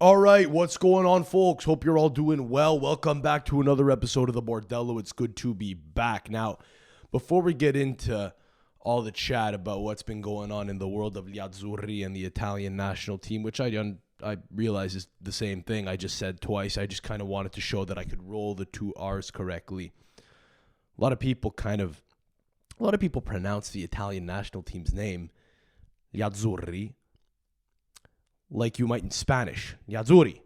All right, what's going on, folks? Hope you're all doing well. Welcome back to another episode of the Bordello. It's good to be back. Now, before we get into all the chat about what's been going on in the world of gli Azzurri and the Italian national team, which I realize is the same thing I just said twice. I just kind of wanted to show that I could roll the two R's correctly. A lot of people pronounce the Italian national team's name, gli Azzurri, like you might in Spanish. Gli Azzurri.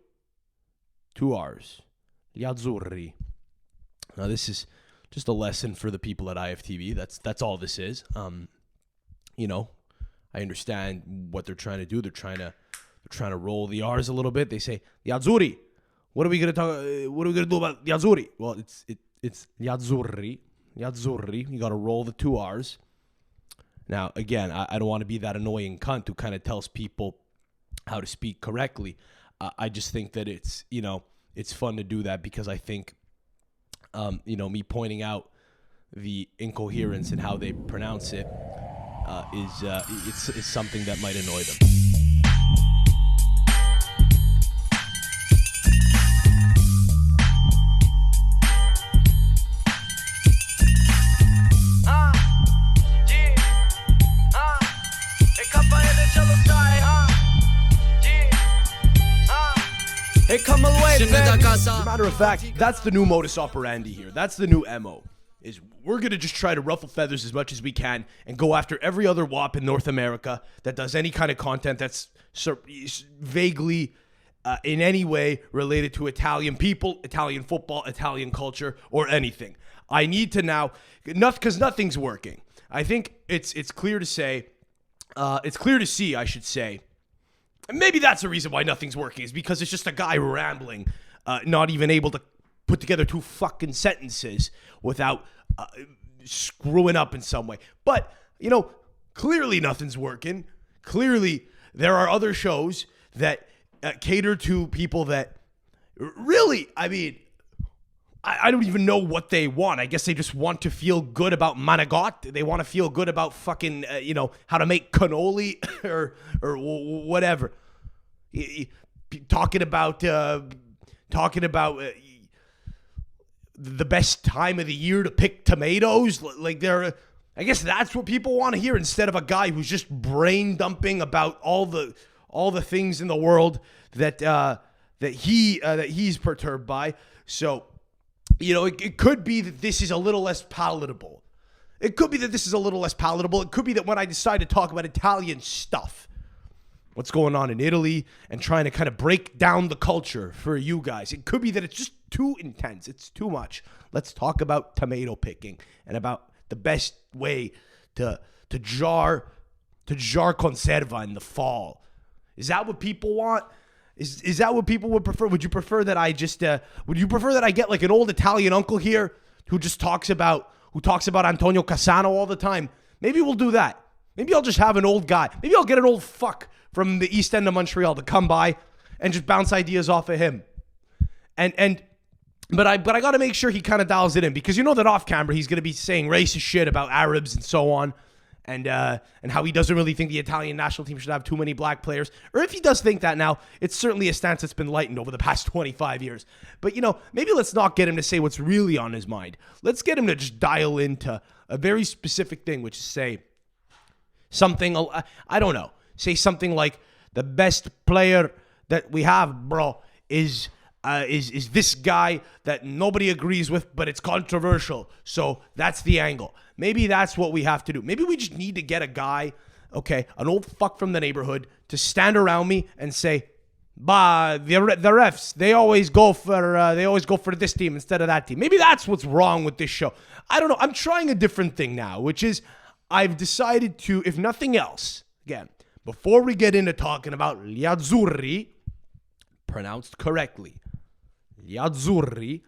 Two R's. Gli Azzurri. Now, this is just a lesson for the people at IFTV. That's all this is. I understand what they're trying to do. They're trying to roll the R's a little bit. They say, gli Azzurri. What are we gonna do about gli Azzurri? Well, it's gli Azzurri. Gli Azzurri. You gotta roll the two R's. Now, again, I don't want to be that annoying cunt who kind of tells people how to speak correctly. I just think that it's fun to do that because I think, me pointing out the incoherence in how they pronounce it is something that might annoy them. As a matter of fact, that's the new modus operandi here. That's the new MO. Is we're going to just try to ruffle feathers as much as we can and go after every other WAP in North America that does any kind of content that's vaguely in any way related to Italian people, Italian football, Italian culture, or anything. I need to now, because nothing's working. I think it's clear to say, it's clear to see, I should say. And maybe that's the reason why nothing's working, is because it's just a guy rambling, not even able to put together two fucking sentences without screwing up in some way. But, clearly nothing's working. Clearly there are other shows that cater to people that really, I don't even know what they want. I guess they just want to feel good about Manigot. They want to feel good about fucking, how to make cannoli or whatever. Talking about the best time of the year to pick tomatoes. I guess that's what people want to hear instead of a guy who's just brain dumping about all the things in the world that he's perturbed by. So, it could be that this is a little less palatable. It could be that when I decide to talk about Italian stuff, what's going on in Italy, and trying to kind of break down the culture for you guys, it could be that it's just too intense. It's too much. Let's talk about tomato picking and about the best way to jar conserva in the fall. Is that what people want? Is that what people would prefer? Would you prefer that I get like an old Italian uncle here who talks about Antonio Cassano all the time? Maybe we'll do that. Maybe I'll just have an old guy. Maybe I'll get an old fuck from the East End of Montreal to come by and just bounce ideas off of him. But I got to make sure he kind of dials it in, because that off camera he's going to be saying racist shit about Arabs and so on. And how he doesn't really think the Italian national team should have too many black players. Or if he does think that now, it's certainly a stance that's been lightened over the past 25 years. But, maybe let's not get him to say what's really on his mind. Let's get him to just dial into a very specific thing, which is say something, I don't know, say something like, the best player that we have, bro, is this guy that nobody agrees with, but it's controversial. So that's the angle. Maybe that's what we have to do. Maybe we just need to get a guy, an old fuck from the neighborhood, to stand around me and say, the refs, they always go for this team instead of that team. Maybe that's what's wrong with this show. I don't know. I'm trying a different thing now, which is I've decided to, if nothing else, again, before we get into talking about gli Azzurri, pronounced correctly, gli Azzurri,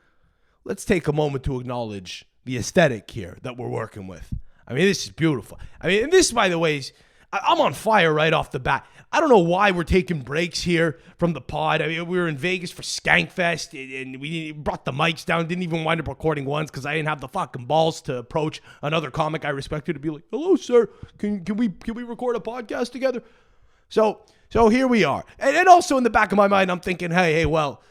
let's take a moment to acknowledge the aesthetic here that we're working with. This is beautiful. This, by the way, is, I'm on fire right off the bat. I don't know why we're taking breaks here from the pod. We were in Vegas for Skankfest, and we brought the mics down. Didn't even wind up recording once because I didn't have the fucking balls to approach another comic I respected to be like, "Hello, sir. Can we record a podcast together?" So here we are. And also in the back of my mind, I'm thinking, hey, well,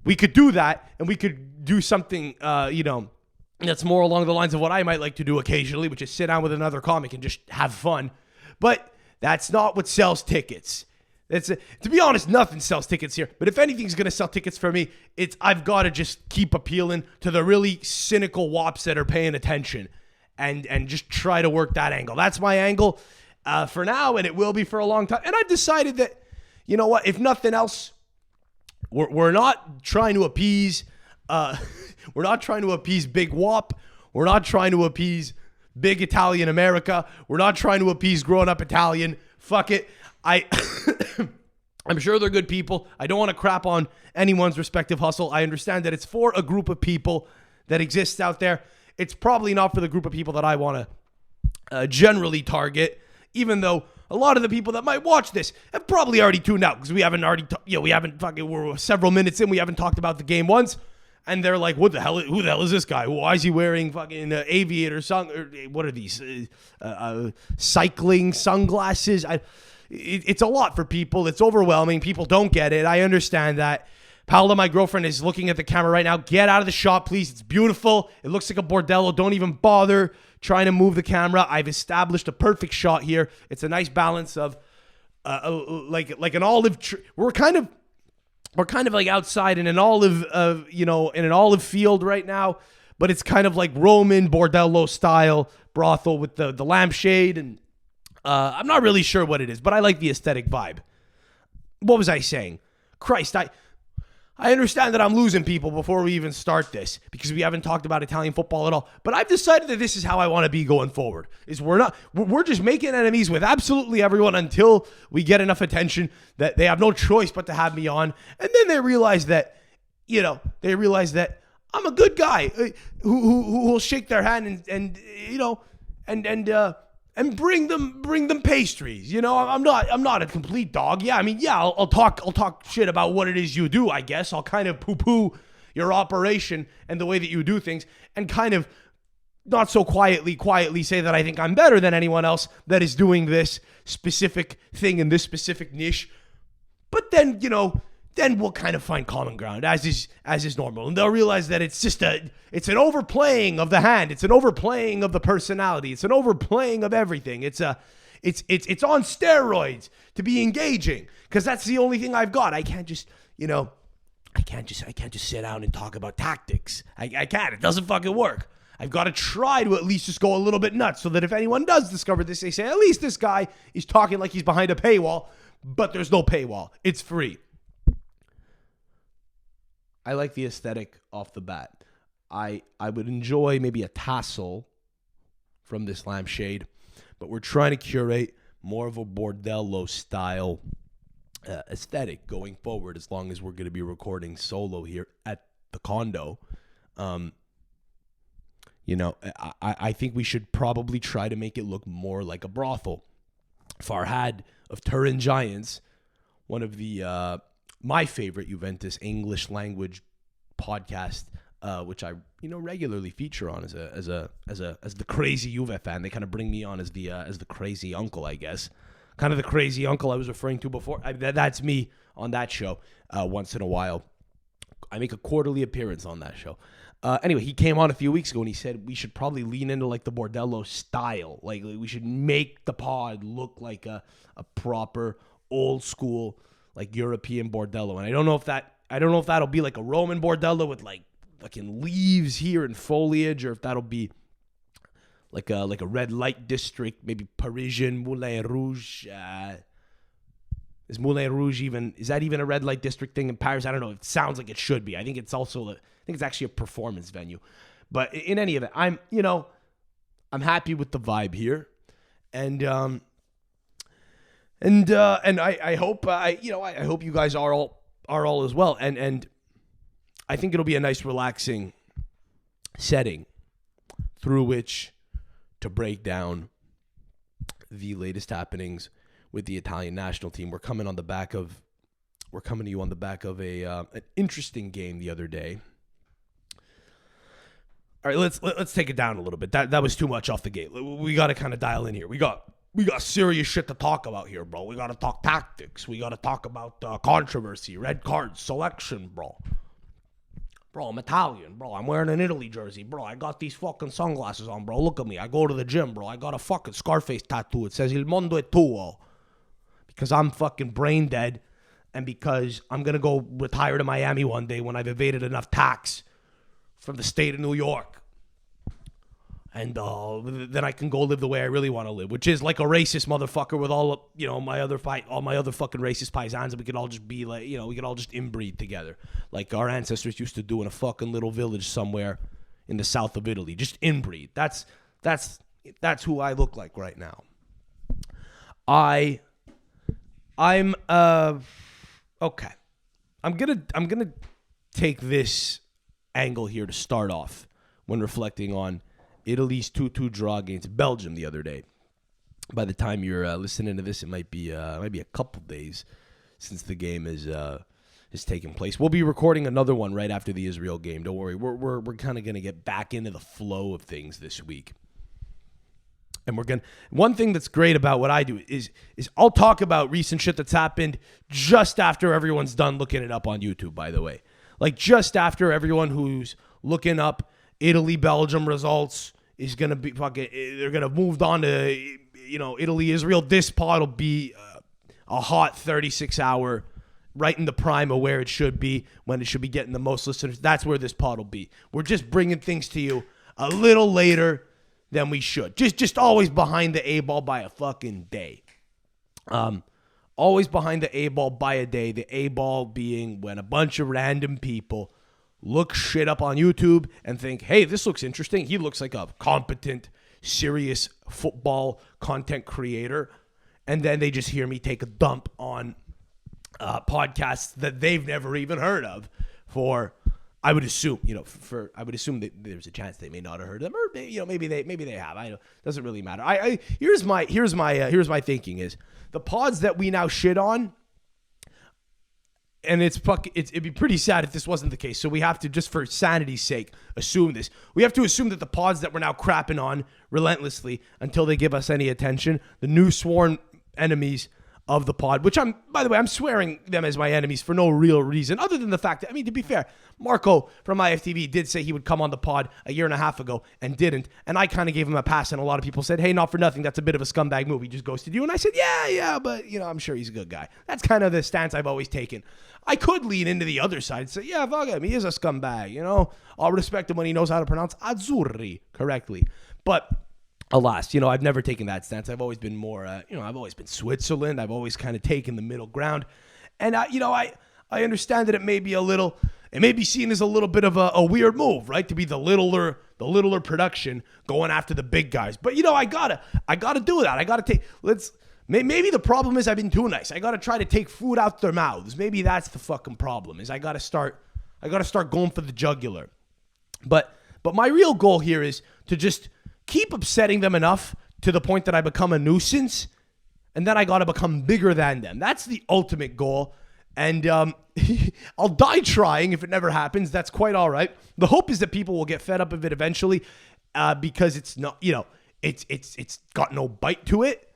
we could do that, and we could do something, that's more along the lines of what I might like to do occasionally, which is sit down with another comic and just have fun. But that's not what sells tickets. To be honest, nothing sells tickets here. But if anything's going to sell tickets for me, I've got to just keep appealing to the really cynical wops that are paying attention and just try to work that angle. That's my angle for now, and it will be for a long time. And I've decided that, you know what, if nothing else, we're not trying to appease we're not trying to appease Big Wop. We're not trying to appease Big Italian America. We're not trying to appease growing up Italian. Fuck it. I'm sure they're good people. I don't want to crap on anyone's respective hustle. I understand that it's for a group of people that exists out there. It's probably not for the group of people that I want to generally target, even though a lot of the people that might watch this have probably already tuned out because we're several minutes in. We haven't talked about the game once. And they're like, who the hell is this guy? Why is he wearing fucking aviator what are these? Cycling sunglasses? It's a lot for people. It's overwhelming. People don't get it. I understand that. Paola, my girlfriend, is looking at the camera right now. Get out of the shot, please. It's beautiful. It looks like a bordello. Don't even bother trying to move the camera. I've established a perfect shot here. It's a nice balance of like an olive tree. We're kind of like outside in an olive, in an olive field right now, but it's kind of like Roman Bordello style brothel with the lampshade, and I'm not really sure what it is, but I like the aesthetic vibe. What was I saying? Christ, I understand that I'm losing people before we even start this because we haven't talked about Italian football at all. But I've decided that this is how I want to be going forward. We're just making enemies with absolutely everyone until we get enough attention that they have no choice but to have me on. And then they realize that, I'm a good guy who will shake their hand and bring them pastries. I'm not a complete dog. Yeah, I'll talk shit about what it is you do, I guess. I'll kind of poo-poo your operation and the way that you do things and kind of not so quietly say that I think I'm better than anyone else that is doing this specific thing in this specific niche. But then, then we'll kind of find common ground as is normal. And they'll realize that it's just it's an overplaying of the hand. It's an overplaying of the personality. It's an overplaying of everything. It's on steroids to be engaging because that's the only thing I've got. I can't just sit down and talk about tactics. I can't. It doesn't fucking work. I've got to try to at least just go a little bit nuts so that if anyone does discover this, they say, at least this guy is talking like he's behind a paywall, but there's no paywall. It's free. I like the aesthetic off the bat. I would enjoy maybe a tassel from this lampshade, but we're trying to curate more of a bordello style aesthetic going forward as long as we're going to be recording solo here at the condo. I think we should probably try to make it look more like a brothel. Farhad of Turin Giants, one of the my favorite Juventus English language podcast, which I regularly feature on as the crazy Juve fan. They kind of bring me on as the crazy uncle, I guess, kind of the crazy uncle I was referring to before. That's me on that show once in a while. I make a quarterly appearance on that show. Anyway, he came on a few weeks ago and he said we should probably lean into like the Bordello style. Like we should make the pod look like a proper old school like European Bordello. And I don't know if that'll be like a Roman Bordello with like fucking leaves here and foliage, or if that'll be like a red light district, maybe Parisian Moulin Rouge. Is Moulin Rouge is that even a red light district thing in Paris? I don't know. It sounds like it should be. I think it's actually a performance venue. But in any event, I'm happy with the vibe here. And I hope I hope you guys are all as well. And I think it'll be a nice relaxing setting through which to break down the latest happenings with the Italian national team. We're coming to you on the back of an interesting game the other day. All right, let's take it down a little bit. That was too much off the gate. We got to kind of dial in here. We got we got serious shit to talk about here, bro. We got to talk tactics. We got to talk about controversy, red cards, selection, bro. Bro, I'm Italian, bro. I'm wearing an Italy jersey, bro. I got these fucking sunglasses on, bro. Look at me. I go to the gym, bro. I got a fucking Scarface tattoo. It says Il mondo è tuo. Because I'm fucking brain dead and because I'm going to go retire to Miami one day when I've evaded enough tax from the state of New York. And then I can go live the way I really want to live, which is like a racist motherfucker with all my other fucking racist paisans, and we could all just be like, we could all just inbreed together, like our ancestors used to do in a fucking little village somewhere in the south of Italy. Just inbreed. That's who I look like right now. I'm okay. I'm gonna take this angle here to start off when reflecting on Italy's 2-2 draw against Belgium the other day. By the time you're listening to this, it might be a couple days since the game is taking place. We'll be recording another one right after the Israel game. Don't worry, we're kind of gonna get back into the flow of things this week. And one thing that's great about what I do is I'll talk about recent shit that's happened just after everyone's done looking it up on YouTube, by the way. Like just after everyone who's looking up Italy-Belgium results is going to be they're going to move on to, Italy-Israel. This pod will be a hot 36-hour, right in the prime of where it should be, when it should be getting the most listeners. That's where this pod will be. We're just bringing things to you a little later than we should. Just always behind the A-ball by a fucking day. Always behind the A-ball by a day. The A-ball being when a bunch of random people look shit up on YouTube and think, hey, this looks interesting. He looks like a competent, serious football content creator. And then they just hear me take a dump on podcasts that they've never even heard of for, I would assume, I would assume that there's a chance they may not have heard of them, or maybe they have. I don't, doesn't really matter. Here's my thinking is the pods that we now shit on, and it'd be pretty sad if this wasn't the case. So we have to, just for sanity's sake, assume this. We have to assume that the pods that we're now crapping on relentlessly until they give us any attention, the new sworn enemies of the pod, which by the way, I'm swearing them as my enemies for no real reason, other than the fact that, to be fair, Marco from IFTV did say he would come on the pod a year and a half ago and didn't. And I kind of gave him a pass, and a lot of people said, hey, not for nothing, that's a bit of a scumbag move. He just ghosted you. And I said, yeah, but, I'm sure he's a good guy. That's kind of the stance I've always taken. I could lean into the other side and say, yeah, fuck him, he is a scumbag, I'll respect him when he knows how to pronounce Azzurri correctly. But alas, I've never taken that stance. I've always been more, I've always been Switzerland. I've always kind of taken the middle ground. And, I understand that it may be seen as a little bit of a weird move, right? To be the littler production going after the big guys. But, I gotta do that. I gotta take, maybe the problem is I've been too nice. I gotta try to take food out their mouths. Maybe that's the fucking problem, is I gotta start going for the jugular. But my real goal here is to just keep upsetting them enough to the point that I become a nuisance, and then I got to become bigger than them. That's the ultimate goal, and I'll die trying if it never happens. That's quite all right. The hope is that people will get fed up of it eventually, because it's not, it's got no bite to it.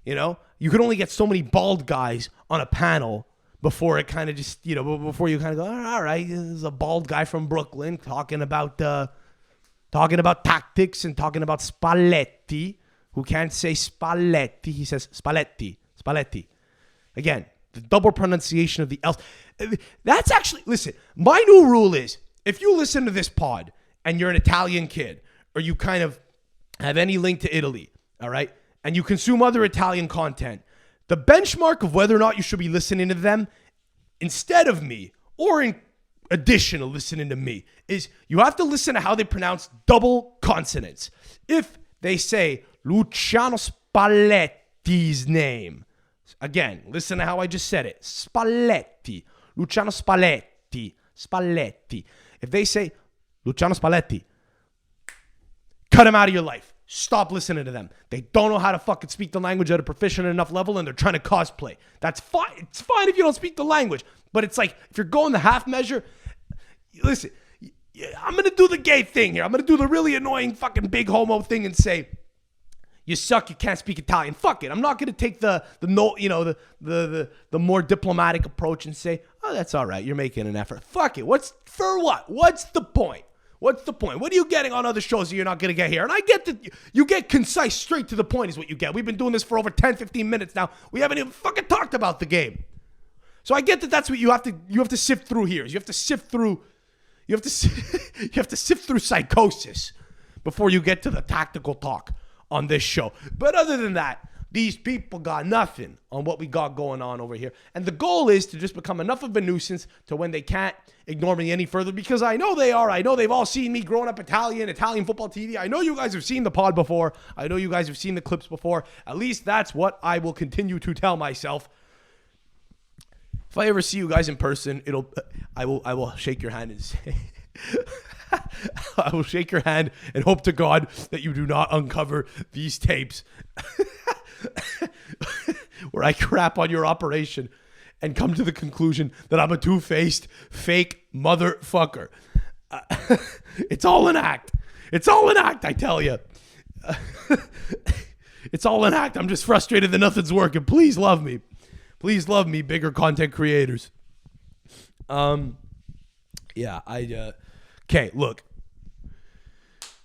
You can only get so many bald guys on a panel before it kind of just, before you kind of go, all right, this is a bald guy from Brooklyn talking about tactics and talking about Spalletti, who can't say Spalletti. He says Spalletti. Again, the double pronunciation of the L's. That's actually, listen, my new rule is, if you listen to this pod and you're an Italian kid, or you kind of have any link to Italy, all right, and you consume other Italian content, the benchmark of whether or not you should be listening to them instead of me, or in addition to listening to me, is you have to listen to how they pronounce double consonants. If they say Luciano Spalletti's name, again, listen to how I just said it. Spalletti. Luciano Spalletti. If they say Luciano Spalletti, cut him out of your life. Stop listening to them. They don't know how to fucking speak the language at a proficient enough level, and they're trying to cosplay. That's fine. It's fine if you don't speak the language. But it's like, if you're going the half measure, listen, I'm going to do the gay thing here. I'm going to do the really annoying fucking big homo thing and say, You suck. You can't speak Italian. Fuck it. I'm not going to take the more diplomatic approach and say, oh, that's all right. You're making an effort. Fuck it. For what? What's the point? What's the point? What are you getting on other shows that you're not going to get here? And I get that you get concise, straight to the point is what you get. We've been doing this for over 10, 15 minutes now. We haven't even fucking talked about the game. So I get that that's what you have to sift through here. You have to sift through psychosis before you get to the tactical talk on this show. But other than that, these people got nothing on what we got going on over here. And the goal is to just become enough of a nuisance to when they can't ignore me any further, because I know they are. I know they've all seen me growing up Italian football TV. I know you guys have seen the pod before. I know you guys have seen the clips before. At least that's what I will continue to tell myself. If I ever see you guys in person, I will shake your hand and say, I will shake your hand and hope to God that you do not uncover these tapes where I crap on your operation and come to the conclusion that I'm a two-faced, fake motherfucker. It's all an act. It's all an act, I tell you. It's all an act. I'm just frustrated that nothing's working. Please love me. Please love me, bigger content creators. Okay, look.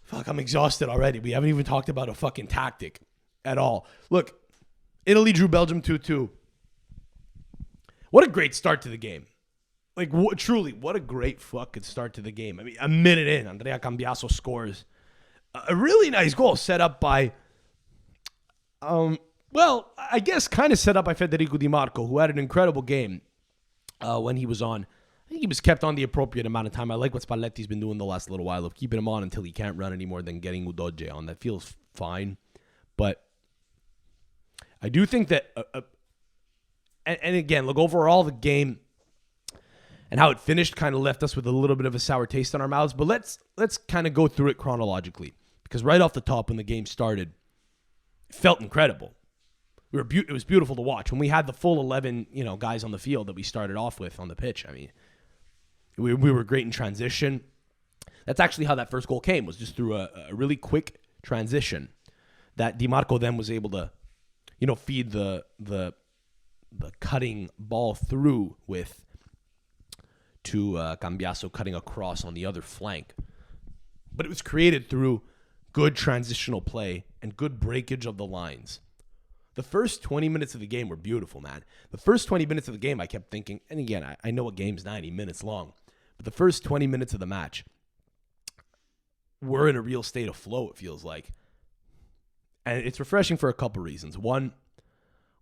Fuck, I'm exhausted already. We haven't even talked about a fucking tactic at all. Look, Italy drew Belgium 2-2. What a great start to the game. Like, truly, what a great fucking start to the game. I mean, a minute in, Andrea Cambiaso scores a really nice goal set up by, I guess kind of set up by Federico Di Marco, who had an incredible game when he was on. I think he was kept on the appropriate amount of time. I like what Spalletti's been doing the last little while of keeping him on until he can't run anymore, then getting Udoge on. That feels fine. But I do think that, and again, look, overall the game and how it finished kind of left us with a little bit of a sour taste in our mouths. But let's kind of go through it chronologically, because right off the top when the game started, it felt incredible. It was beautiful to watch. When we had the full 11, guys on the field that we started off with on the pitch, I mean, we were great in transition. That's actually how that first goal came, was just through a really quick transition that Di Marco then was able to, feed the cutting ball through with to Cambiaso cutting across on the other flank. But it was created through good transitional play and good breakage of the lines. The first 20 minutes of the game were beautiful, man. The first 20 minutes of the game, I kept thinking, and again, I know a game's 90 minutes long, but the first 20 minutes of the match, we're in a real state of flow, it feels like. And it's refreshing for a couple reasons. One,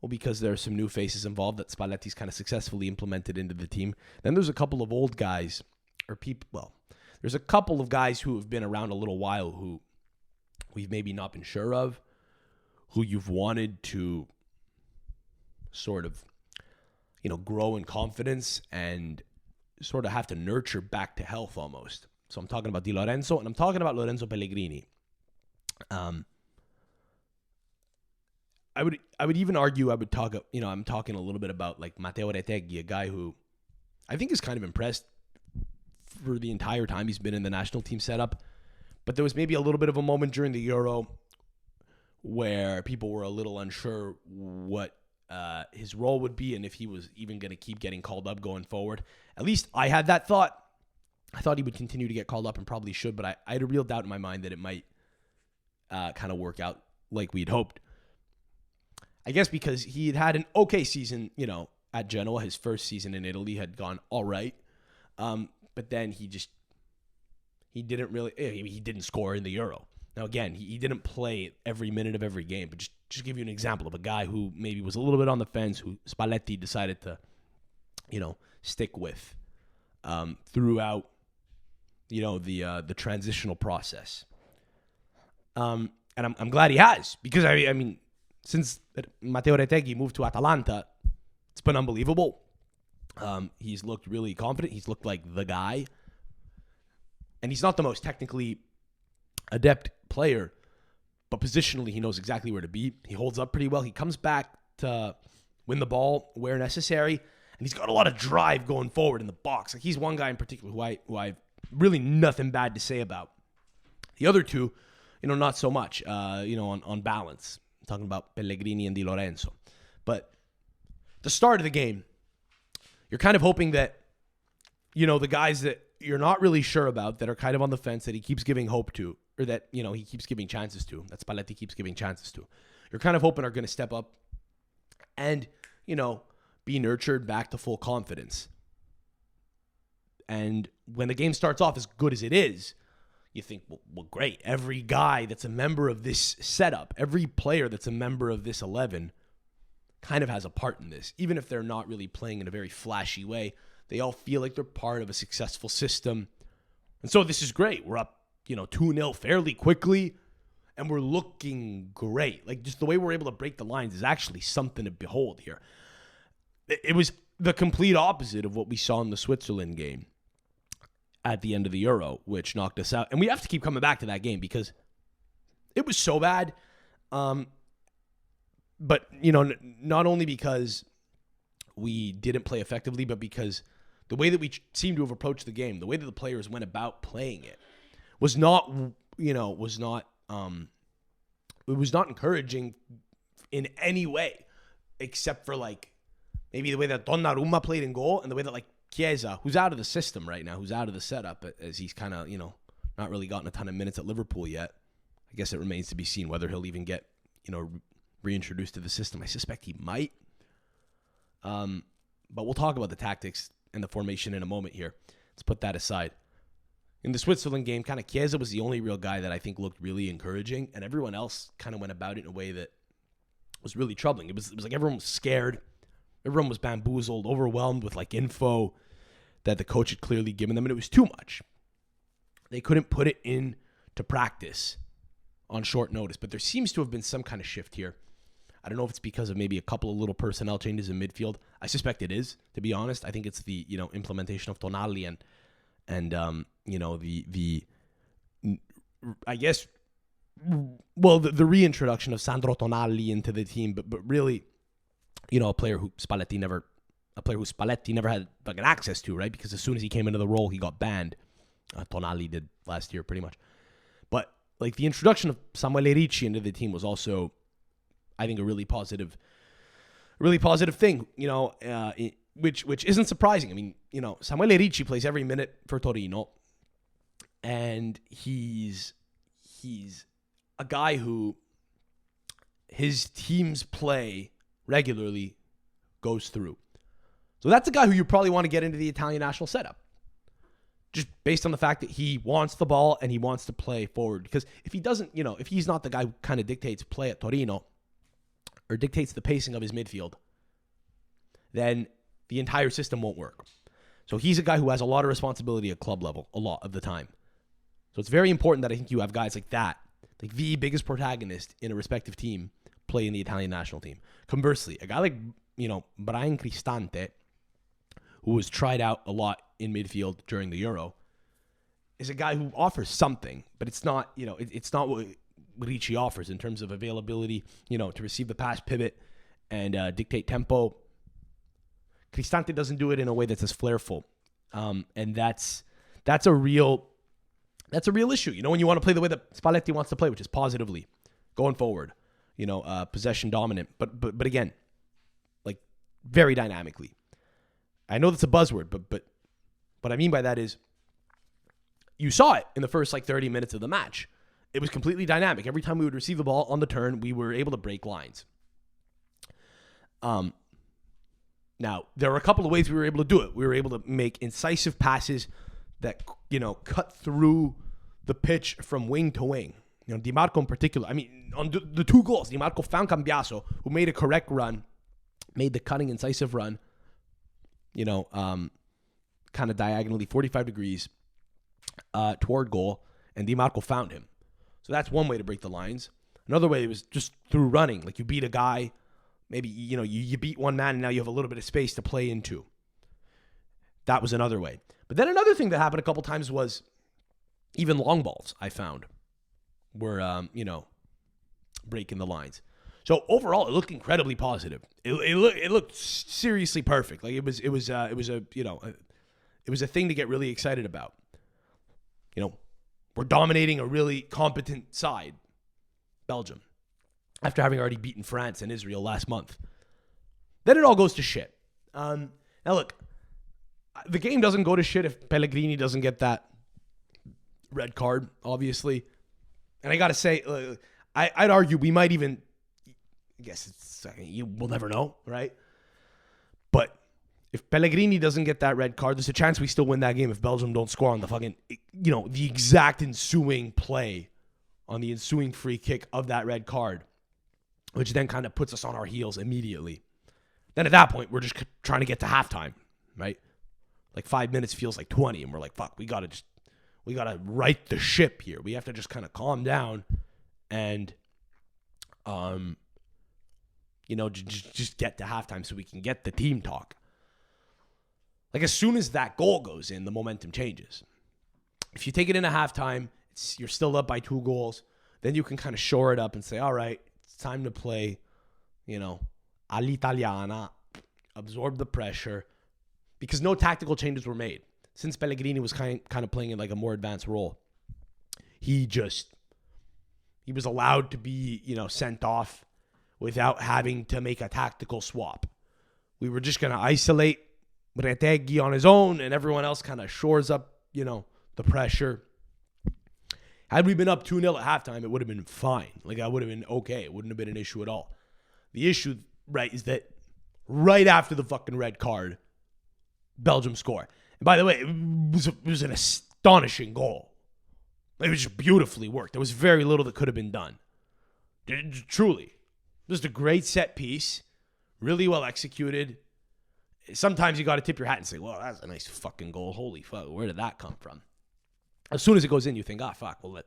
well, because there are some new faces involved that Spalletti's kind of successfully implemented into the team. Then there's a couple of old guys, there's a couple of guys who have been around a little while who we've maybe not been sure of, who you've wanted to sort of, grow in confidence and sort of have to nurture back to health almost. So I'm talking about Di Lorenzo, and I'm talking about Lorenzo Pellegrini. I would even argue, I'm talking a little bit about like Matteo Retegui, a guy who I think is kind of impressed for the entire time he's been in the national team setup. But there was maybe a little bit of a moment during the Euro where people were a little unsure what his role would be and if he was even going to keep getting called up going forward. At least I had that thought. I thought he would continue to get called up and probably should, but I had a real doubt in my mind that it might kind of work out like we'd hoped. I guess because he had an okay season, at Genoa. His first season in Italy had gone all right. But then he didn't score in the Euro. Now, again, he didn't play every minute of every game, but just give you an example of a guy who maybe was a little bit on the fence, who Spalletti decided to, stick with throughout, the transitional process. And I'm glad he has, because, I mean, since Matteo Retegui moved to Atalanta, it's been unbelievable. He's looked really confident. He's looked like the guy. And he's not the most technically adept player, but positionally he knows exactly where to be. He holds up pretty well. He comes back to win the ball where necessary, and he's got a lot of drive going forward in the box. Like, he's one guy in particular who I really nothing bad to say about. The other two, not so much, on balance. I'm talking about Pellegrini and Di Lorenzo. But the start of the game, you're kind of hoping that, the guys that you're not really sure about, that are kind of on the fence, that he keeps giving hope to, or that, he keeps giving chances to, that Spalletti keeps giving chances to, you're kind of hoping are going to step up and, be nurtured back to full confidence. And when the game starts off as good as it is, you think, well, great. Every guy that's a member of this setup, every player that's a member of this 11 kind of has a part in this. Even if they're not really playing in a very flashy way, they all feel like they're part of a successful system. And so this is great. We're up, 2-0 fairly quickly, and we're looking great. Like, just the way we're able to break the lines is actually something to behold here. It was the complete opposite of what we saw in the Switzerland game at the end of the Euro, which knocked us out. And we have to keep coming back to that game because it was so bad. But, not only because we didn't play effectively, but because the way that we seemed to have approached the game, the way that the players went about playing it was not encouraging in any way, except for maybe the way that Donnarumma played in goal and the way that Chiesa, who's out of the system right now, who's out of the setup, as he's kind of, not really gotten a ton of minutes at Liverpool yet. I guess it remains to be seen whether he'll even get, reintroduced to the system. I suspect he might. But we'll talk about the tactics and the formation in a moment here. Let's put that aside. In the Switzerland game, kind of Chiesa was the only real guy that I think looked really encouraging, and everyone else kind of went about it in a way that was really troubling. It was like everyone was scared. Everyone was bamboozled, overwhelmed with info that the coach had clearly given them, and it was too much. They couldn't put it into practice on short notice, but there seems to have been some kind of shift here. I don't know if it's because of maybe a couple of little personnel changes in midfield. I suspect it is, to be honest. I think it's the implementation of Tonali and the I guess the reintroduction of Sandro Tonali into the team, but really, a player who Spalletti never had access to, right? Because as soon as he came into the role, he got banned. Tonali did last year, pretty much. But the introduction of Samuele Ricci into the team was also, I think, a really positive thing. Which isn't surprising. I mean, Samuele Ricci plays every minute for Torino, and he's a guy who his team's play regularly goes through. So that's a guy who you probably want to get into the Italian national setup, just based on the fact that he wants the ball and he wants to play forward. Because if he doesn't, if he's not the guy who kind of dictates play at Torino or dictates the pacing of his midfield, then the entire system won't work. So he's a guy who has a lot of responsibility at club level a lot of the time. So it's very important that I think you have guys like that, like the biggest protagonist in a respective team, play in the Italian national team. Conversely, a guy like, Brian Cristante, who was tried out a lot in midfield during the Euro, is a guy who offers something, but it's not, it's not what Ricci offers in terms of availability, to receive the pass, pivot, and dictate tempo. Cristante doesn't do it in a way that's as flairful, and that's a real issue. When you want to play the way that Spalletti wants to play, which is positively going forward, possession dominant, but again, very dynamically. I know that's a buzzword, but what I mean by that is you saw it in the first 30 minutes of the match. It was completely dynamic. Every time we would receive the ball on the turn, we were able to break lines. Now, there were a couple of ways we were able to do it. We were able to make incisive passes that, cut through the pitch from wing to wing. Di Marco in particular. I mean, on the two goals, Di Marco found Cambiaso, who made a correct run, made the cutting, incisive run, kind of diagonally 45 degrees toward goal, and Di Marco found him. So that's one way to break the lines. Another way was just through running. You beat a guy, maybe, you beat one man, and now you have a little bit of space to play into. That was another way. But then another thing that happened a couple times was even long balls, I found, were, breaking the lines. So overall, it looked incredibly positive. It looked seriously perfect. It was a thing to get really excited about. We're We're dominating a really competent side, Belgium, after having already beaten France and Israel last month. Then it all goes to shit. Now look, the game doesn't go to shit if Pellegrini doesn't get that red card, obviously. And I got to say, I'd argue we might even, I guess we'll never know, right? But if Pellegrini doesn't get that red card, there's a chance we still win that game if Belgium don't score on the fucking, the exact ensuing play on the ensuing free kick of that red card, which then kind of puts us on our heels immediately. Then at that point, we're just trying to get to halftime, right? Like 5 minutes feels like 20, and we're like, fuck, we got to right the ship here. We have to just kind of calm down and, just get to halftime so we can get the team talk. Like, as soon as that goal goes in, the momentum changes. If you take it into halftime, you're still up by 2 goals. Then you can kind of shore it up and say, all right, it's time to play, all'italiana, absorb the pressure, because no tactical changes were made. Since Pellegrini was kind of playing in like a more advanced role, he was allowed to be, sent off without having to make a tactical swap. We were just going to isolate Retegui on his own, and everyone else kind of shores up, the pressure. Had we been up 2-0 at halftime, it would have been fine. Like, that would have been okay. It wouldn't have been an issue at all. The issue, right, is that right after the fucking red card, Belgium score. And by the way, it was an astonishing goal. It was just beautifully worked. There was very little that could have been done. Truly. Just a great set piece. Really well executed. Sometimes you got to tip your hat and say, well, that's a nice fucking goal. Holy fuck, where did that come from? As soon as it goes in, you think, fuck, well,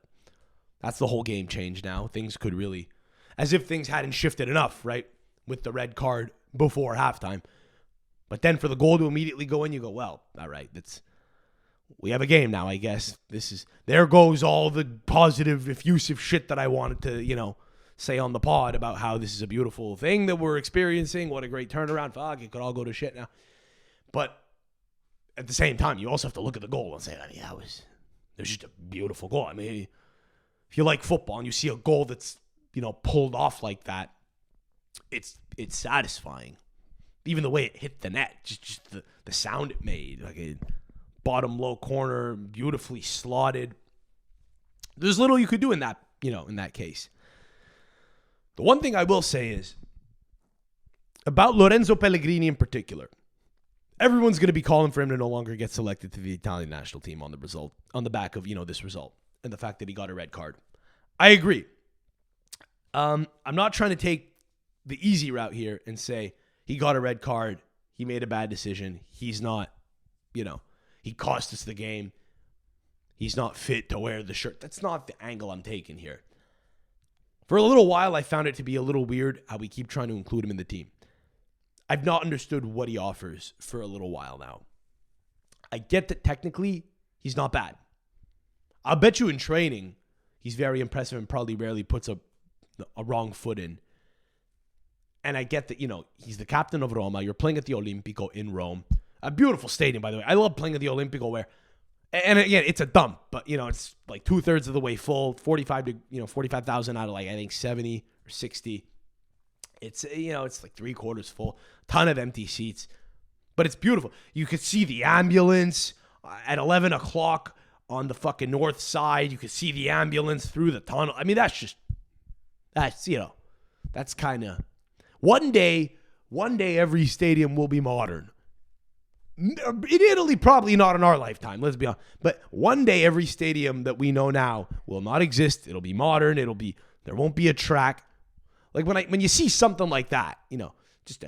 that's the whole game change now. Things could really, as if things hadn't shifted enough, right, with the red card before halftime. But then for the goal to immediately go in, you go, well, all right, we have a game now, I guess. There goes all the positive, effusive shit that I wanted to, say on the pod about how this is a beautiful thing that we're experiencing. What a great turnaround. Fuck, it could all go to shit now. But at the same time, you also have to look at the goal and say, it was just a beautiful goal. I mean, if you like football and you see a goal that's, pulled off like that, it's satisfying. Even the way it hit the net, just the sound it made, like a bottom low corner, beautifully slotted. There's little you could do in that, in that case. The one thing I will say is about Lorenzo Pellegrini in particular. Everyone's going to be calling for him to no longer get selected to the Italian national team on the back of, this result and the fact that he got a red card. I agree. I'm not trying to take the easy route here and say he got a red card. He made a bad decision. He's not, he cost us the game. He's not fit to wear the shirt. That's not the angle I'm taking here. For a little while, I found it to be a little weird how we keep trying to include him in the team. I've not understood what he offers for a little while now. I get that technically he's not bad. I'll bet you in training he's very impressive and probably rarely puts a wrong foot in. And I get that, he's the captain of Roma. You're playing at the Olimpico in Rome. A beautiful stadium, by the way. I love playing at the Olimpico where, and again, it's a dump, but, it's like 2/3 of the way full, 45,000 out of like, I think 70 or 60. It's, it's like 3/4 full, ton of empty seats, but it's beautiful. You could see the ambulance at 11 o'clock on the fucking north side. You could see the ambulance through the tunnel. I mean, that's kind of, one day every stadium will be modern. In Italy, probably not in our lifetime, let's be honest. But one day every stadium that we know now will not exist. It'll be modern. There won't be a track. Like when you see something like that, just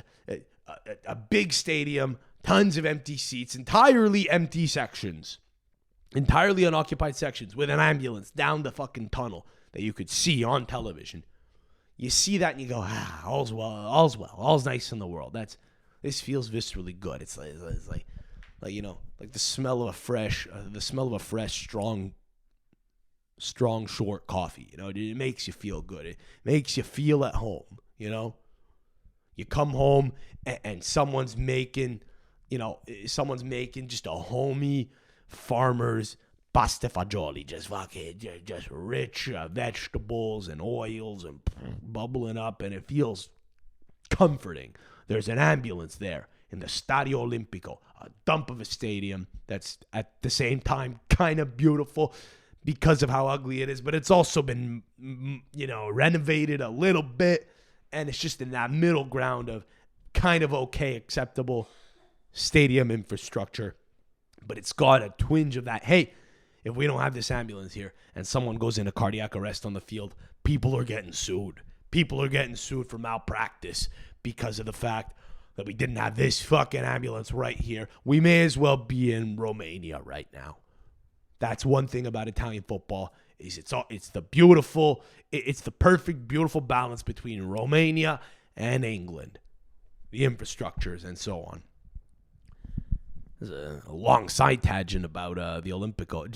a big stadium, tons of empty seats, entirely empty sections, entirely unoccupied sections with an ambulance down the fucking tunnel that you could see on television. You see that and you go, all's well, all's nice in the world. This feels viscerally good. It's like the smell of a fresh, strong short coffee. It makes you feel good. It makes you feel at home. You come home and someone's making just a homey farmer's pasta fagioli, just fucking, just rich vegetables and oils and bubbling up, and it feels comforting. There's an ambulance there in the Stadio Olimpico, a dump of a stadium that's at the same time kind of beautiful because of how ugly it is, but it's also been, renovated a little bit, and it's just in that middle ground of kind of okay, acceptable stadium infrastructure. But it's got a twinge of that, hey, if we don't have this ambulance here and someone goes into cardiac arrest on the field, people are getting sued. People are getting sued for malpractice because of the fact that we didn't have this fucking ambulance right here. We may as well be in Romania right now. That's one thing about Italian football, is it's the perfect, beautiful balance between Romania and England, the infrastructures and so on. There's a long side tangent about the Olimpico.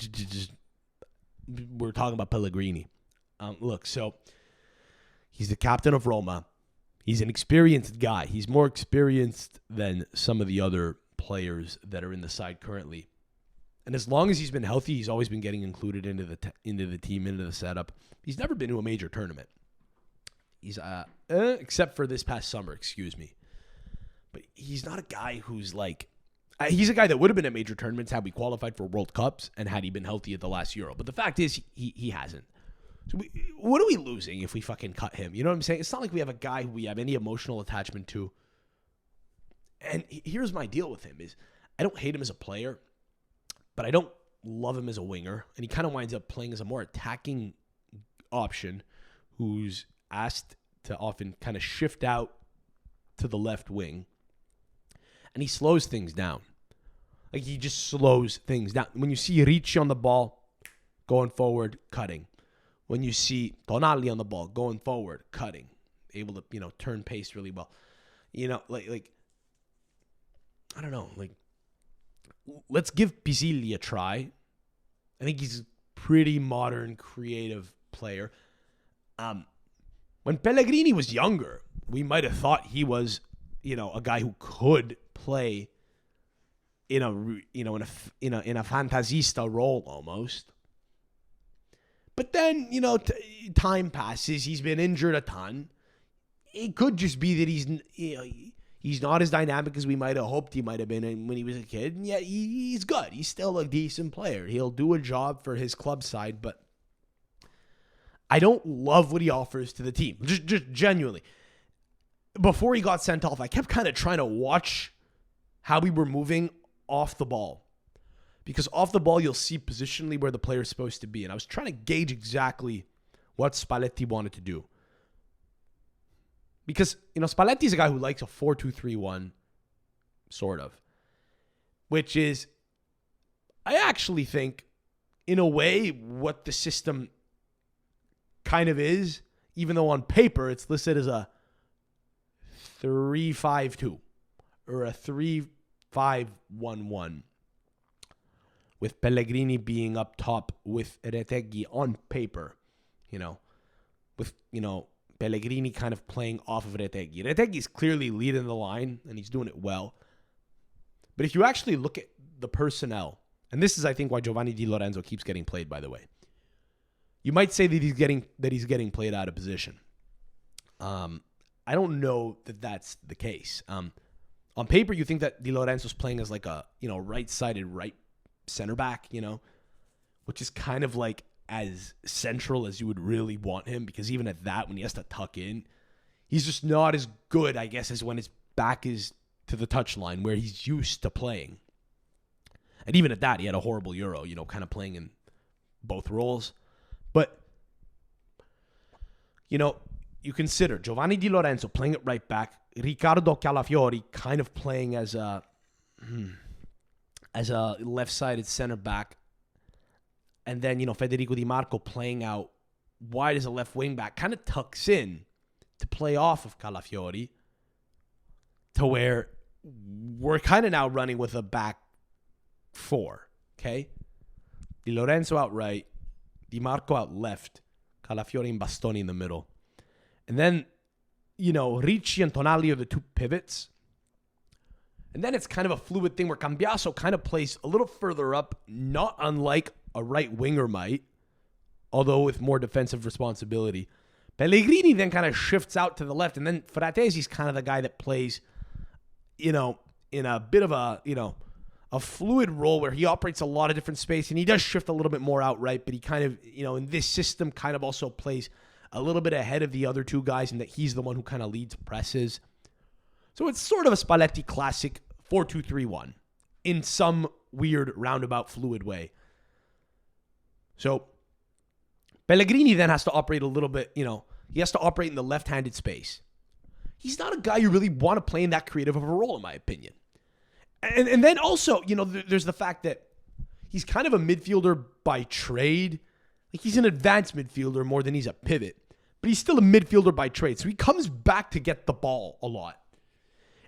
We're talking about Pellegrini. Look, so he's the captain of Roma. He's an experienced guy. He's more experienced than some of the other players that are in the side currently. And as long as he's been healthy, he's always been getting included into the team, into the setup. He's never been to a major tournament. He's except for this past summer, excuse me. But he's not a guy who's like, he's a guy that would have been at major tournaments had we qualified for World Cups and had he been healthy at the last Euro. But the fact is, he hasn't. So what are we losing if we fucking cut him? You know what I'm saying? It's not like we have a guy who we have any emotional attachment to. And here's my deal with him is I don't hate him as a player, but I don't love him as a winger. And he kind of winds up playing as a more attacking option who's asked to often kind of shift out to the left wing. And he slows things down. Like, he just slows things down. When you see Ricci on the ball, going forward, cutting. When you see Tonali on the ball, going forward, cutting. Able to, turn pace really well. Like I don't know. Like, let's give Pisilli a try. I think he's a pretty modern, creative player. When Pellegrini was younger, we might have thought he was, a guy who could play in a fantasista role almost. But then, time passes. He's been injured a ton. It could just be that he's not as dynamic as we might have hoped he might have been when he was a kid. And yet he's good. He's still a decent player. He'll do a job for his club side, but I don't love what he offers to the team. Just genuinely. Before he got sent off, I kept kind of trying to watch how we were moving off the ball. Because off the ball, you'll see positionally where the player's supposed to be. And I was trying to gauge exactly what Spalletti wanted to do. Because, Spalletti's a guy who likes a 4-2-3-1, sort of. Which is, I actually think, in a way, what the system kind of is. Even though on paper, it's listed as a 3-5-2 or a 3-5-1-1. With Pellegrini being up top with Retegui on paper, with, Pellegrini kind of playing off of Retegui. Retegui's clearly leading the line, and he's doing it well. But if you actually look at the personnel, and this is, I think, why Giovanni Di Lorenzo keeps getting played, by the way. You might say that he's getting played out of position. I don't know that that's the case. On paper, you think that Di Lorenzo's playing as like a, right-sided right center back, which is kind of like as central as you would really want him, because even at that, when he has to tuck in, he's just not as good, I guess, as when his back is to the touchline where he's used to playing. And even at that, he had a horrible Euro, kind of playing in both roles. But, you consider Giovanni Di Lorenzo playing at right back, Ricardo Calafiori kind of playing as a left-sided center back, and then, Federico Di Marco playing out wide as a left wing back, kind of tucks in to play off of Calafiori, to where we're kind of now running with a back four, okay? Di Lorenzo out right, Di Marco out left, Calafiori and Bastoni in the middle. And then, Ricci and Tonali are the two pivots. And then it's kind of a fluid thing where Cambiaso kind of plays a little further up, not unlike a right winger might, although with more defensive responsibility. Pellegrini then kind of shifts out to the left, and then Fratesi's kind of the guy that plays, in a bit of a fluid role where he operates a lot of different space, and he does shift a little bit more out right, but he kind of, in this system kind of also plays a little bit ahead of the other two guys, and that he's the one who kind of leads presses. So it's sort of a Spalletti classic 4-2-3-1 in some weird roundabout fluid way. So Pellegrini then has to operate a little bit, he has to operate in the left-handed space. He's not a guy you really want to play in that creative of a role, in my opinion. And then also, there's the fact that he's kind of a midfielder by trade. Like, he's an advanced midfielder more than he's a pivot. But he's still a midfielder by trade. So he comes back to get the ball a lot.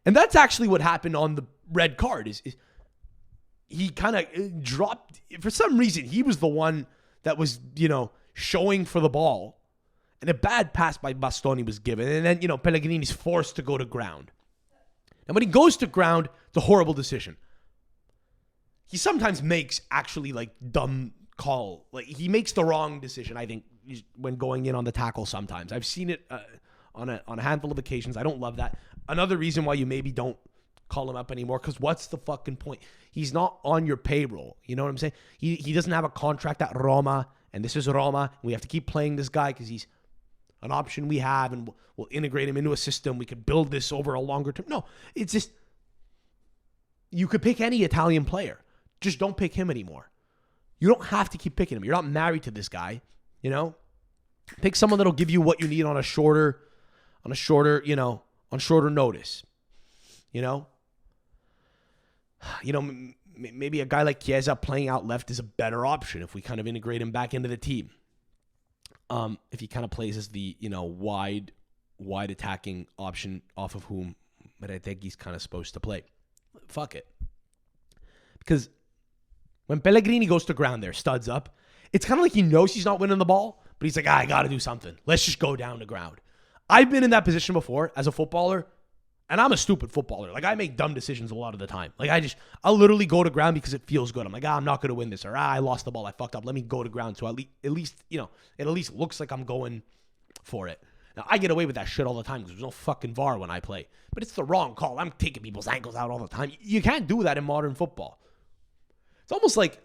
And that's actually what happened on the red card. Is he kind of dropped. For some reason, he was the one that was, showing for the ball. And a bad pass by Bastoni was given. And then, Pellegrini's forced to go to ground. And when he goes to ground, it's a horrible decision. He sometimes makes actually dumb call. Like, he makes the wrong decision, I think, when going in on the tackle sometimes. I've seen it on a handful of occasions. I don't love that. Another reason why you maybe don't call him up anymore, because what's the fucking point? He's not on your payroll. You know what I'm saying? He doesn't have a contract at Roma, and this is Roma. And we have to keep playing this guy because he's an option we have, and we'll integrate him into a system. We could build this over a longer term. No, it's just, you could pick any Italian player. Just don't pick him anymore. You don't have to keep picking him. You're not married to this guy, Pick someone that'll give you what you need on shorter notice, maybe a guy like Chiesa playing out left is a better option if we kind of integrate him back into the team. If he kind of plays as the, wide attacking option off of whom Reteghi's kind of supposed to play. Fuck it. Because when Pellegrini goes to ground there, studs up, it's kind of like he knows he's not winning the ball, but he's like, I got to do something. Let's just go down to ground. I've been in that position before as a footballer, and I'm a stupid footballer. Like, I make dumb decisions a lot of the time. Like, I'll literally go to ground because it feels good. I'm like, I'm not going to win this, or I lost the ball. I fucked up. Let me go to ground. So at least, it at least looks like I'm going for it. Now, I get away with that shit all the time because there's no fucking VAR when I play. But it's the wrong call. I'm taking people's ankles out all the time. You can't do that in modern football. It's almost like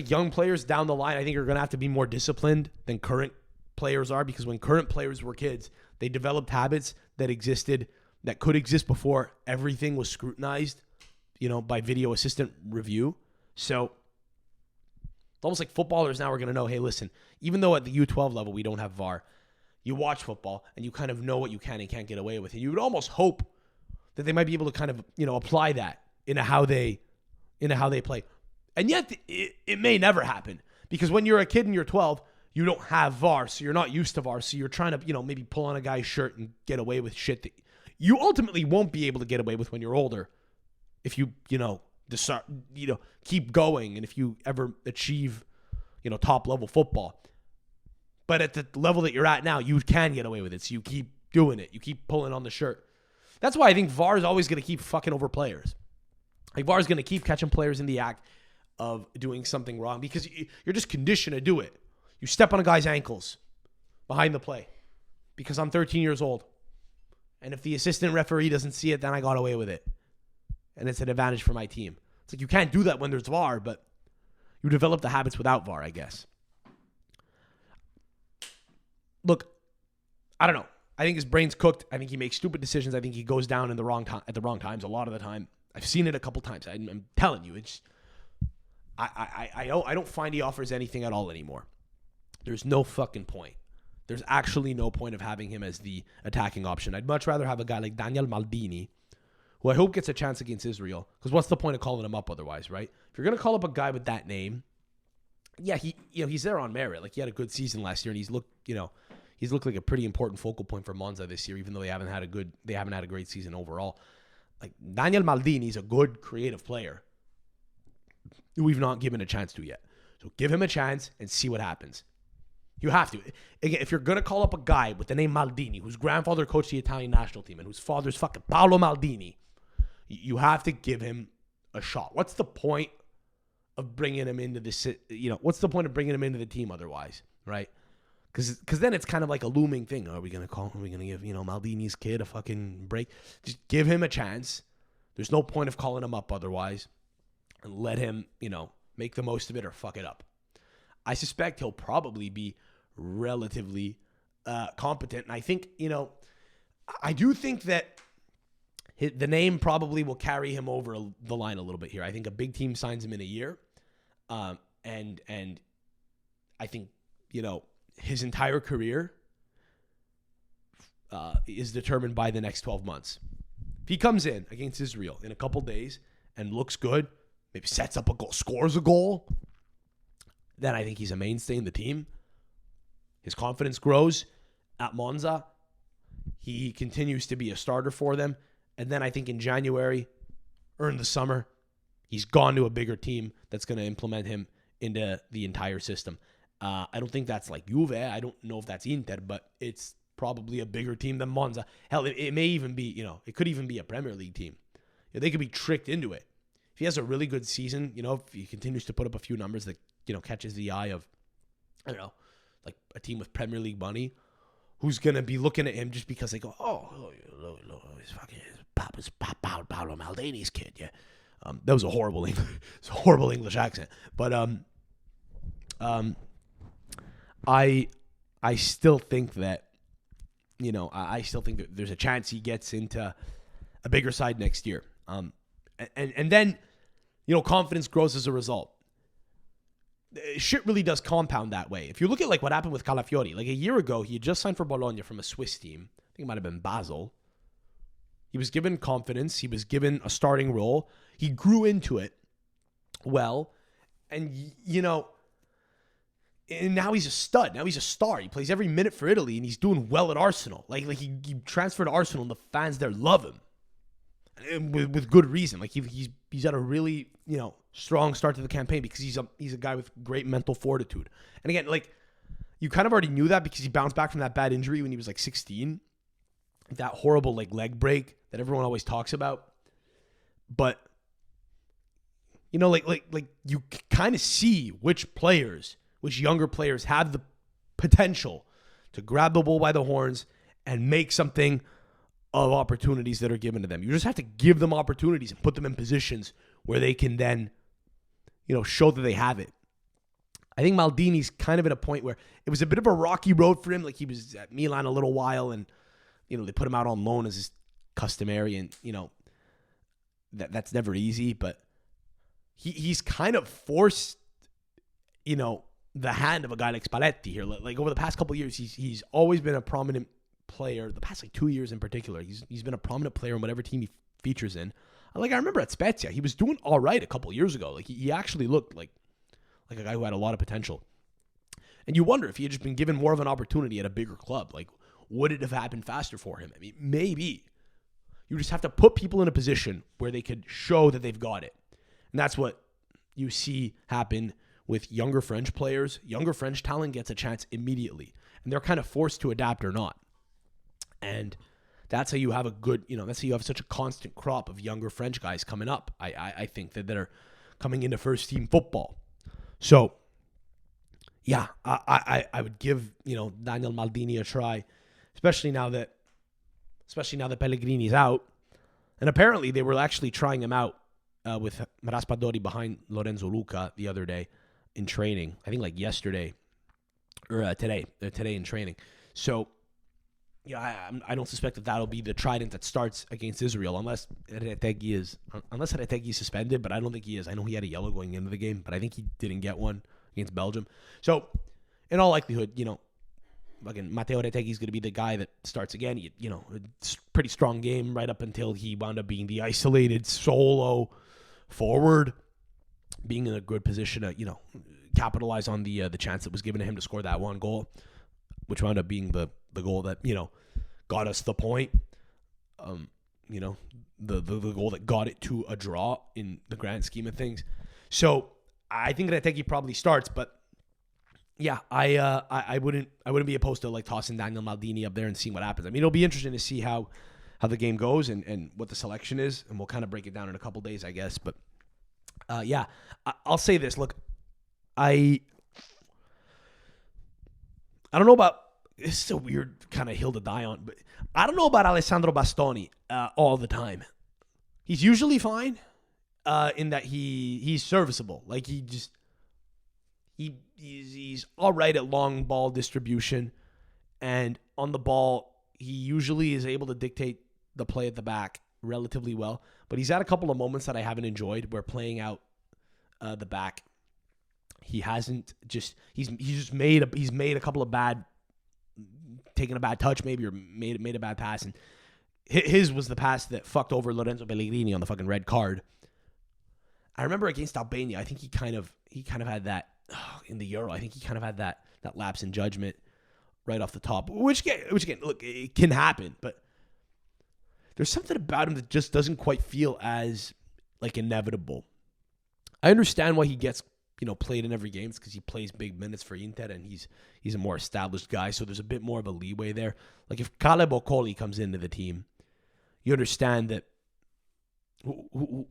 young players down the line, I think, are going to have to be more disciplined than current players are, because when current players were kids, they developed habits that could exist before everything was scrutinized, by video assistant review. So it's almost like footballers now are going to know, hey, listen, even though at the U12 level we don't have VAR, you watch football and you kind of know what you can and can't get away with. And you would almost hope that they might be able to kind of, apply that into how they play. And yet it may never happen, because when you're a kid and you're 12, you don't have VAR, so you're not used to VAR. So you're trying to, maybe pull on a guy's shirt and get away with shit that you ultimately won't be able to get away with when you're older. If you, decide, keep going, and if you ever achieve, top level football. But at the level that you're at now, you can get away with it. So you keep doing it. You keep pulling on the shirt. That's why I think VAR is always going to keep fucking over players. Like, VAR is going to keep catching players in the act of doing something wrong, because you're just conditioned to do it. You step on a guy's ankles behind the play because I'm 13 years old. And if the assistant referee doesn't see it, then I got away with it. And it's an advantage for my team. It's like, you can't do that when there's VAR, but you develop the habits without VAR, I guess. Look, I don't know. I think his brain's cooked. I think he makes stupid decisions. I think he goes down in the wrong at the wrong times a lot of the time. I've seen it a couple times. I'm telling you, it's I don't find he offers anything at all anymore. There's no fucking point. There's actually no point of having him as the attacking option. I'd much rather have a guy like Daniel Maldini, who I hope gets a chance against Israel, because what's the point of calling him up otherwise, right? If you're going to call up a guy with that name, yeah, he's there on merit. Like, he had a good season last year, and he's looked like a pretty important focal point for Monza this year, even though they haven't had a great season overall. Like, Daniel Maldini is a good creative player who we've not given a chance to yet. So give him a chance and see what happens. You have to. Again, if you're going to call up a guy with the name Maldini, whose grandfather coached the Italian national team and whose father's fucking Paolo Maldini, you have to give him a shot. What's the point of bringing him into this. What's the point of bringing him into the team otherwise, right? Because then it's kind of like a looming thing. Are we going to give, Maldini's kid a fucking break? Just give him a chance. There's no point of calling him up otherwise. And let him, make the most of it or fuck it up. I suspect he'll probably be relatively competent. And I think, I do think that the name probably will carry him over the line a little bit here. I think a big team signs him in a year. And I think, his entire career is determined by the next 12 months. If he comes in against Israel in a couple days and looks good, maybe sets up a goal, scores a goal, then I think he's a mainstay in the team. His confidence grows at Monza. He continues to be a starter for them. And then I think in January or in the summer, he's gone to a bigger team that's going to implement him into the entire system. I don't think that's like Juve. I don't know if that's Inter, but it's probably a bigger team than Monza. Hell, it may even be, it could even be a Premier League team. They could be tricked into it. If he has a really good season, if he continues to put up a few numbers that, catches the eye of, I don't know, like a team with Premier League money, who's going to be looking at him just because they go, he's Paolo Maldini's kid, yeah. That was a horrible English accent. But I still think that, I still think that there's a chance he gets into a bigger side next year. And then, confidence grows as a result. Shit really does compound that way. If you look at like what happened with Calafiori, like a year ago, he had just signed for Bologna from a Swiss team. I think it might have been Basel. He was given confidence. He was given a starting role. He grew into it well. And, and now he's a stud. Now he's a star. He plays every minute for Italy, and he's doing well at Arsenal. Like he transferred to Arsenal, and the fans there love him. And with good reason. Like he's had a really, strong start to the campaign because he's a guy with great mental fortitude. And again, like you kind of already knew that because he bounced back from that bad injury when he was like 16. That horrible like leg break that everyone always talks about. But like you kind of see which younger players have the potential to grab the bull by the horns and make something of opportunities that are given to them. You just have to give them opportunities and put them in positions where they can then, show that they have it. I think Maldini's kind of at a point where it was a bit of a rocky road for him. Like he was at Milan a little while and, they put him out on loan as is customary and, that's never easy, but he's kind of forced, the hand of a guy like Spalletti here. Like over the past couple of years, he's always been a prominent player. The past 2 years in particular, he's been a prominent player in whatever team he features in. Like I remember at Spezia, he was doing all right a couple of years ago. Like he actually looked like a guy who had a lot of potential. And you wonder if he had just been given more of an opportunity at a bigger club, like would it have happened faster for him? I mean, maybe. You just have to put people in a position where they could show that they've got it. And that's what you see happen with younger French players. Younger French talent gets a chance immediately. And they're kind of forced to adapt or not. And that's how you have a good, that's how you have such a constant crop of younger French guys coming up. I think that are coming into first team football. So, yeah, I would give, Daniel Maldini a try, especially now that Pellegrini's out. And apparently they were actually trying him out with Raspadori behind Lorenzo Luca the other day in training. I think like yesterday or today in training. So, yeah, I don't suspect that that'll be the trident that starts against Israel unless Retegui is suspended, but I don't think he is. I know he had a yellow going into the game, but I think he didn't get one against Belgium. So, in all likelihood, again, Matteo Retegui is going to be the guy that starts again. It's a pretty strong game right up until he wound up being the isolated solo forward, being in a good position to, capitalize on the chance that was given to him to score that one goal, which wound up being the goal that, got us the point. The goal that got it to a draw in the grand scheme of things. So I think Retegui probably starts, but yeah, I wouldn't be opposed to like tossing Daniel Maldini up there and seeing what happens. I mean, it'll be interesting to see how the game goes and what the selection is, and we'll kind of break it down in a couple days, I guess. But Yeah, I'll say this. Look, I don't know about, this is a weird kind of hill to die on, but I don't know about Alessandro Bastoni all the time. He's usually fine in that he's serviceable. Like he's all right at long ball distribution, and on the ball he usually is able to dictate the play at the back relatively well. But he's had a couple of moments that I haven't enjoyed where playing out the back, he hasn't just he's made a couple of bad, taken a bad touch maybe, or made a bad pass, and his was the pass that fucked over Lorenzo Pellegrini on the fucking red card. I remember against Albania, I think he kind of had that in the Euro. I think he kind of had that lapse in judgment right off the top, which again, look, it can happen, but there's something about him that just doesn't quite feel as like inevitable. I understand why he gets played in every game. It's because he plays big minutes for Inter, and he's a more established guy, so there's a bit more of a leeway there. Like if Caleb Okoli comes into the team, you understand that who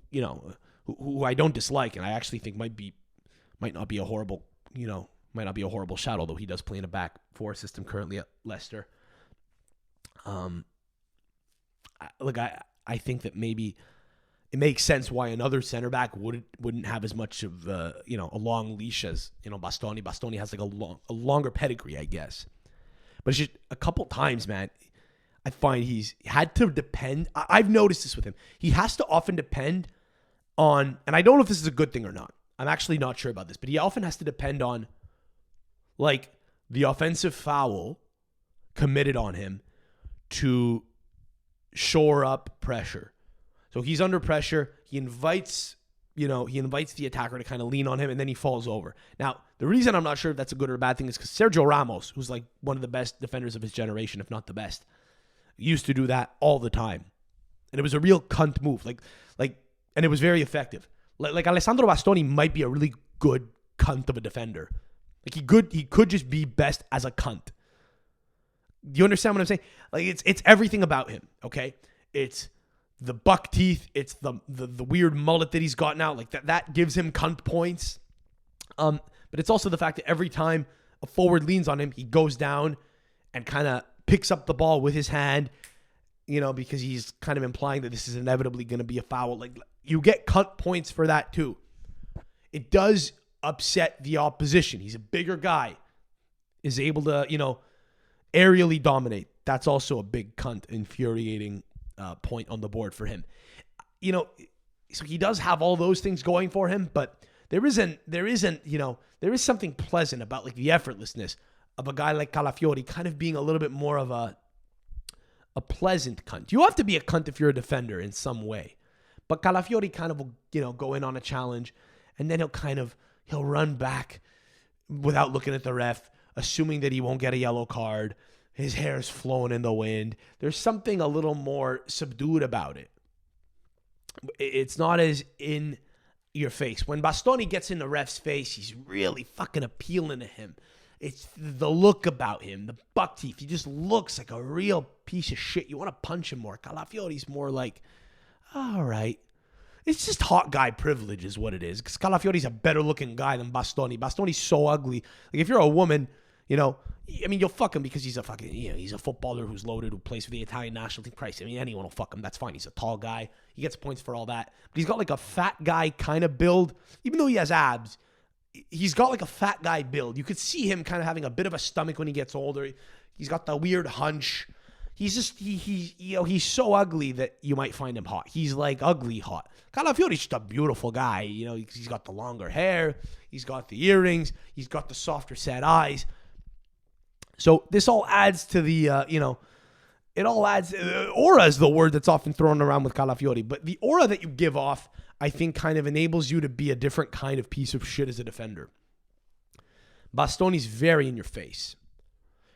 I don't dislike, and I actually think might not be a horrible shot, although he does play in a back four system currently at Leicester. I think that maybe it makes sense why another center back wouldn't have as much of a long leash as Bastoni. Bastoni has like a longer pedigree, I guess. But it's just a couple times, man, I find he's had to depend. I've noticed this with him. He has to often depend on, and I don't know if this is a good thing or not. I'm actually not sure about this, but he often has to depend on like the offensive foul committed on him to shore up pressure. So he's under pressure. He invites the attacker to kind of lean on him, and then he falls over. Now, the reason I'm not sure if that's a good or a bad thing is because Sergio Ramos, who's like one of the best defenders of his generation, if not the best, used to do that all the time. And it was a real cunt move. And it was very effective. Like Alessandro Bastoni might be a really good cunt of a defender. Like he could just be best as a cunt. Do you understand what I'm saying? Like it's everything about him, okay? It's the buck teeth, it's the weird mullet that he's got now, like that gives him cunt points. But it's also the fact that every time a forward leans on him, he goes down and kind of picks up the ball with his hand, because he's kind of implying that this is inevitably going to be a foul. Like you get cunt points for that too. It does upset the opposition. He's a bigger guy, is able to, aerially dominate. That's also a big cunt, infuriating point on the board for him. So he does have all those things going for him, but there is something pleasant about like the effortlessness of a guy like Calafiori kind of being a little bit more of a pleasant cunt. You have to be a cunt if you're a defender in some way. But Calafiori kind of will, go in on a challenge, and then he'll run back without looking at the ref, assuming that he won't get a yellow card. His hair's flowing in the wind. There's something a little more subdued about it. It's not as in your face. When Bastoni gets in the ref's face, he's really fucking appealing to him. It's the look about him, the buck teeth. He just looks like a real piece of shit. You want to punch him more. Calafiori's more like, all right. It's just hot guy privilege is what it is. Because Calafiori's a better looking guy than Bastoni. Bastoni's so ugly. Like if you're a woman, you'll fuck him because he's a fucking, he's a footballer who's loaded, who plays for the Italian national team. Christ, anyone will fuck him. That's fine. He's a tall guy. He gets points for all that. But he's got like a fat guy kind of build. Even though he has abs, he's got like a fat guy build. You could see him kind of having a bit of a stomach when he gets older. He's got the weird hunch. He's just, he's so ugly that you might find him hot. He's like ugly hot. Calafiori's just a beautiful guy. He's got the longer hair. He's got the earrings. He's got the softer set eyes. So this all adds to the, it all adds, aura is the word that's often thrown around with Calafiori, but the aura that you give off, I think, kind of enables you to be a different kind of piece of shit as a defender. Bastoni's very in your face.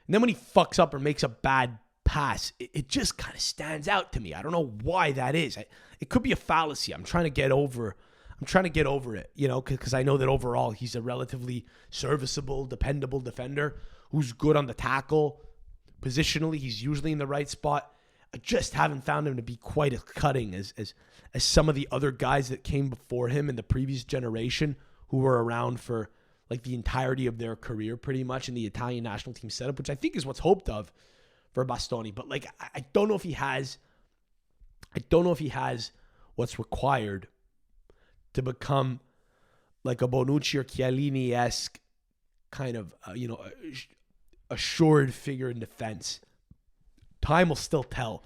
And then when he fucks up or makes a bad pass, it just kind of stands out to me. I don't know why that is. It could be a fallacy. I'm trying to get over it, because I know that overall he's a relatively serviceable, dependable defender who's good on the tackle. Positionally, he's usually in the right spot. I just haven't found him to be quite as cutting as some of the other guys that came before him in the previous generation who were around for like the entirety of their career pretty much in the Italian national team setup, which I think is what's hoped of for Bastoni. But like, I don't know if he has what's required to become like a Bonucci or Chiellini-esque kind of, assured figure in defense. Time will still tell.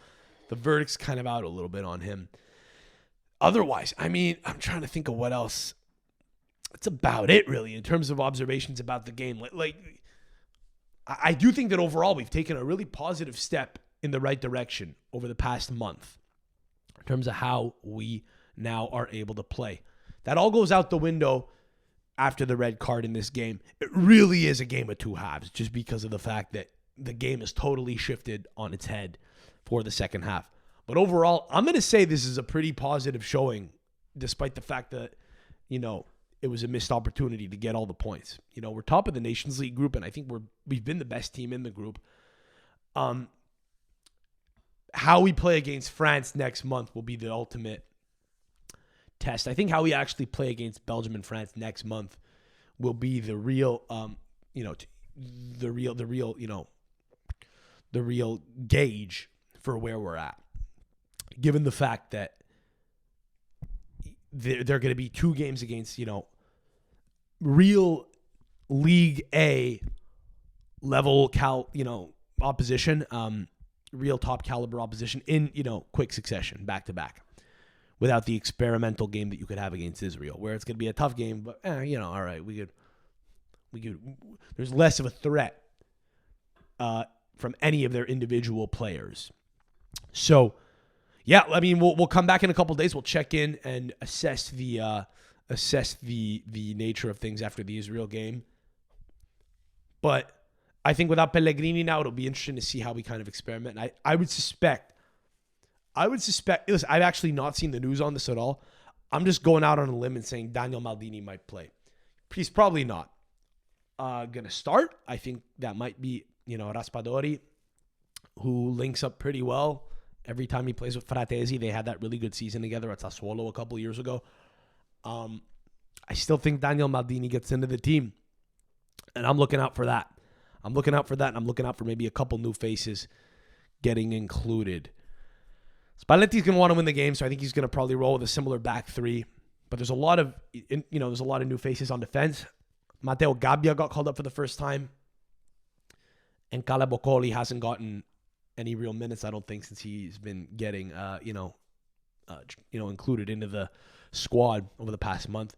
The verdict's kind of out a little bit on him. Otherwise, I mean, I'm trying to think of what else. That's about it, really, in terms of observations about the game. Like, I do think that overall we've taken a really positive step in the right direction over the past month in terms of how we now are able to play. That all goes out the window after the red card in this game. It really is a game of two halves just because of the fact that the game is totally shifted on its head for the second half. But overall, I'm going to say this is a pretty positive showing, despite the fact that, it was a missed opportunity to get all the points. We're top of the Nations League group, and I think we've been the best team in the group. How we play against France next month will be the ultimate test. I think how we actually play against Belgium and France next month will be the real, the real gauge for where we're at. Given the fact that there are going to be two games against, real League A level opposition, real top caliber opposition in, quick succession, back to back, without the experimental game that you could have against Israel, where it's going to be a tough game, but all right, we could. There's less of a threat from any of their individual players. So, yeah, I mean, we'll come back in a couple of days. We'll check in and assess the nature of things after the Israel game. But I think without Pellegrini now, it'll be interesting to see how we kind of experiment. And I would suspect, listen, I've actually not seen the news on this at all. I'm just going out on a limb and saying Daniel Maldini might play. He's probably not going to start. I think that might be, Raspadori, who links up pretty well every time he plays with Fratesi. They had that really good season together at Sassuolo a couple of years ago. I still think Daniel Maldini gets into the team, and I'm looking out for that. And I'm looking out for maybe a couple new faces getting included. Spalletti's going to want to win the game, so I think he's going to probably roll with a similar back three. But there's a lot of new faces on defense. Matteo Gabbia got called up for the first time, and Cala Boccoli hasn't gotten any real minutes, I don't think, since he's been getting, included into the squad over the past month.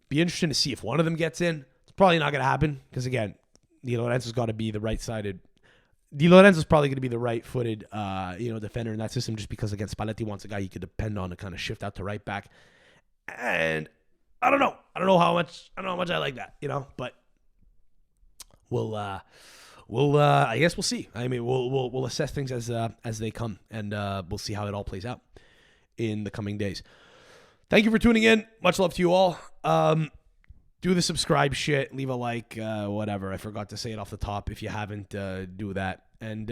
Be interesting to see if one of them gets in. It's probably not going to happen because, again, Di Lorenzo's got to be the right-sided. Di Lorenzo's probably going to be the right-footed, defender in that system just because, again, Spalletti wants a guy he could depend on to kind of shift out to right back. And I don't know. I don't know how much I like that, but I guess we'll see. I mean, we'll assess things as they come, and we'll see how it all plays out in the coming days. Thank you for tuning in. Much love to you all. Do the subscribe shit. Leave a like, whatever. I forgot to say it off the top. If you haven't, do that. And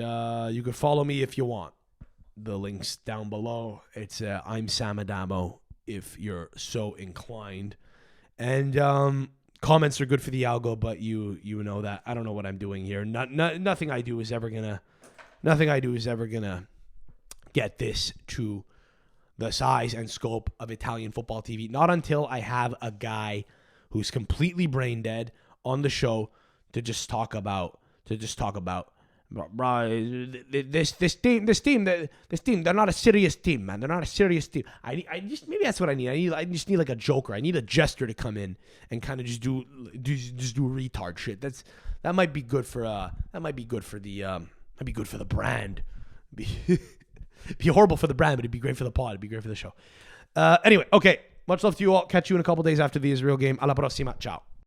you could follow me if you want. The link's down below. It's I'm Sam Adamo if you're so inclined. And comments are good for the algo, but you know that. I don't know what I'm doing here. Nothing I do is ever gonna get this to the size and scope of Italian football TV. Not until I have a guy who's completely brain dead on the show to just talk about this team, they're not a serious team, man. They're not a serious team. Maybe that's what I need. I just need like a joker. I need a jester to come in and kind of just do retard shit. That might be good for the brand. Be horrible for the brand, but it'd be great for the pod. It'd be great for the show. Anyway, okay. Much love to you all. Catch you in a couple days after the Israel game. Alla prossima. Ciao.